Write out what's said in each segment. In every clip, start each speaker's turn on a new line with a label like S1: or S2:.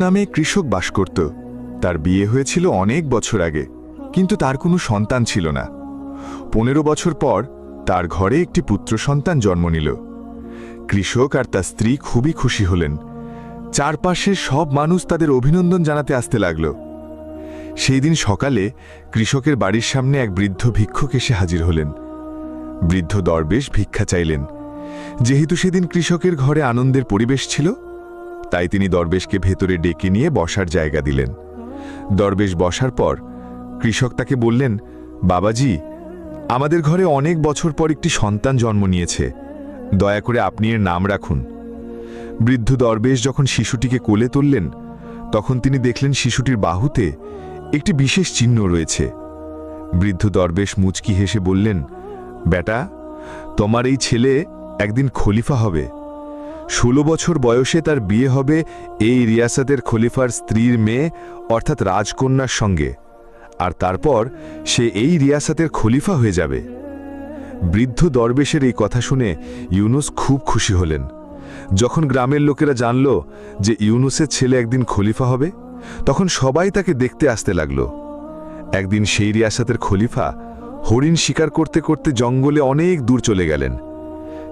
S1: নামে কৃষক বাস করত। তার বিয়ে হয়েছিল অনেক বছর আগে, কিন্তু তার কোনো সন্তান ছিল না। 15 বছর পর তার ঘরে একটি পুত্র সন্তান জন্ম নিল। কৃষক আর তার স্ত্রী খুবই খুশি হলেন। চারপাশের সব মানুষ তাদের অভিনন্দন জানাতে আসতে লাগল। সেই দিন সকালে কৃষকের বাড়ির সামনে এক বৃদ্ধ ভিক্ষুক এসে হাজির হলেন। বৃদ্ধ দরবেশ ভিক্ষা চাইলেন। যেহেতু সেদিন কৃষকের ঘরে আনন্দের পরিবেশ ছিল, তাই তিনি দরবেশকে ভেতরে ডেকে নিয়ে বসার জায়গা দিলেন। দরবেশ বসার পর কৃষক তাকে বললেন, বাবাজি, আমাদের ঘরে অনেক বছর পর একটি সন্তান জন্ম নিয়েছে, দয়া করে আপনি এর নাম রাখুন। বৃদ্ধ দরবেশ যখন শিশুটিকে কোলে তুললেন, তখন তিনি দেখলেন শিশুটির বাহুতে একটি বিশেষ চিহ্ন রয়েছে। বৃদ্ধ দরবেশ মুচকি হেসে বললেন, বেটা, তোমার এই ছেলে একদিন খলিফা হবে। 16 বছর বয়সে তার বিয়ে হবে এই রিয়াসতের খলিফার স্ত্রীর মেয়ে অর্থাৎ রাজকন্যার সঙ্গে, আর তারপর সে এই রিয়াসতের খলিফা হয়ে যাবে। বৃদ্ধ দরবেশের এই কথা শুনে ইউনুস খুব খুশি হলেন। যখন গ্রামের লোকেরা জানল যে ইউনুসের ছেলে একদিন খলিফা হবে, তখন সবাই তাকে দেখতে আসতে লাগল। একদিন সেই রিয়াসতের খলিফা হরিণ শিকার করতে করতে জঙ্গলে অনেক দূর চলে গেলেন,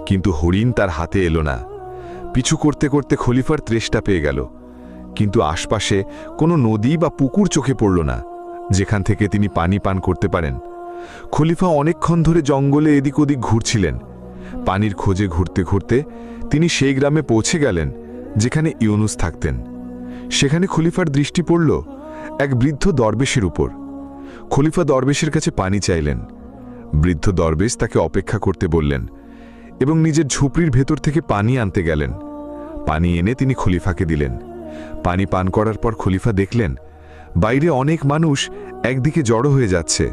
S1: কিন্তু হরিণ তার হাতে এলো না। পিছু করতে করতে খলিফার তৃষ্ণা পেয়ে গেল, কিন্তু আশপাশে কোনো নদী বা পুকুর চোখে পড়ল না যেখান থেকে তিনি পানি পান করতে পারেন। খলিফা অনেকক্ষণ ধরে জঙ্গলে এদিক ওদিক ঘুরছিলেন। পানির খোঁজে ঘুরতে ঘুরতে তিনি সেই গ্রামে পৌঁছে গেলেন যেখানে ইউনুস থাকতেন। সেখানে খলিফার দৃষ্টি পড়ল এক বৃদ্ধ দরবেশের উপর। খলিফা দরবেশের কাছে পানি চাইলেন। বৃদ্ধ দরবেশ তাকে অপেক্ষা করতে বললেন এবং নিজের ঝুপড়ির ভেতর থেকে পানি আনতে গেলেন। পানি এনে তিনি খলিফাকে দিলেন। পানি পান করার পর খলিফা দেখলেন বাইরে অনেক মানুষ একদিকে জড়ো হয়ে যাচ্ছে।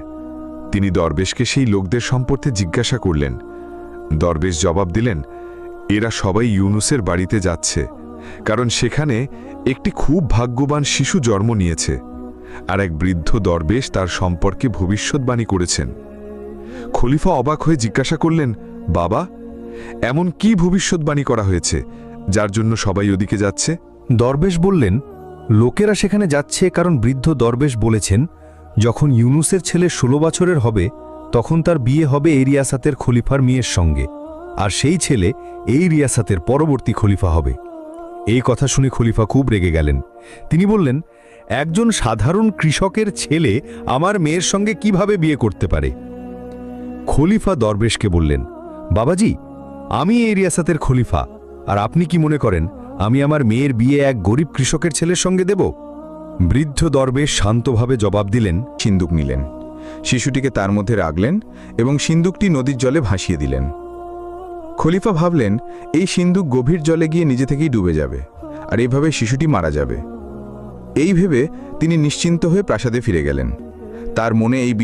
S1: তিনি দরবেশকে সেই লোকদের সম্পর্কে জিজ্ঞাসা করলেন। দরবেশ জবাব দিলেন, এরা সবাই ইউনুসের বাড়িতে যাচ্ছে, কারণ সেখানে একটি খুব ভাগ্যবান শিশু জন্ম নিয়েছে, আর এক বৃদ্ধ দরবেশ তার সম্পর্কে ভবিষ্যৎবাণী করেছেন। খলিফা অবাক হয়ে জিজ্ঞাসা করলেন, বাবা, এমন কি ভবিষ্যৎবাণী করা হয়েছে যার জন্য সবাই ওদিকে যাচ্ছে?
S2: দরবেশ বললেন, লোকেরা সেখানে যাচ্ছে কারণ বৃদ্ধ দরবেশ বলেছেন যখন ইউনুসের ছেলে 16 বছরের হবে তখন তার বিয়ে হবে এই রিয়াসাতের খলিফার মেয়ের সঙ্গে, আর সেই ছেলে এই রিয়াসাতের পরবর্তী খলিফা হবে। এই কথা শুনে খলিফা খুব রেগে গেলেন। তিনি বললেন, একজন সাধারণ কৃষকের ছেলে আমার মেয়ের সঙ্গে কিভাবে বিয়ে করতে পারে? খলিফা দরবেশকে বললেন, বাবাজি, আমি এই রিয়াসাতের খলিফা, আর আপনি কি মনে করেন আমি আমার মেয়ের বিয়ে এক গরিব কৃষকের ছেলের সঙ্গে দেব? বৃদ্ধ দরবেশ শান্তভাবে জবাব দিলেন।
S3: সিন্দুক নিলেন, শিশুটিকে তার মধ্যে রাখলেন এবং সিন্দুকটি নদীর জলে ভাসিয়ে দিলেন। খলিফা ভাবলেন এই সিন্দুক গভীর জলে গিয়ে নিজে থেকেই ডুবে যাবে, আর এইভাবে শিশুটি মারা যাবে। এই ভেবে তিনি নিশ্চিন্ত হয়ে প্রাসাদে ফিরে গেলেন। তার মনে এই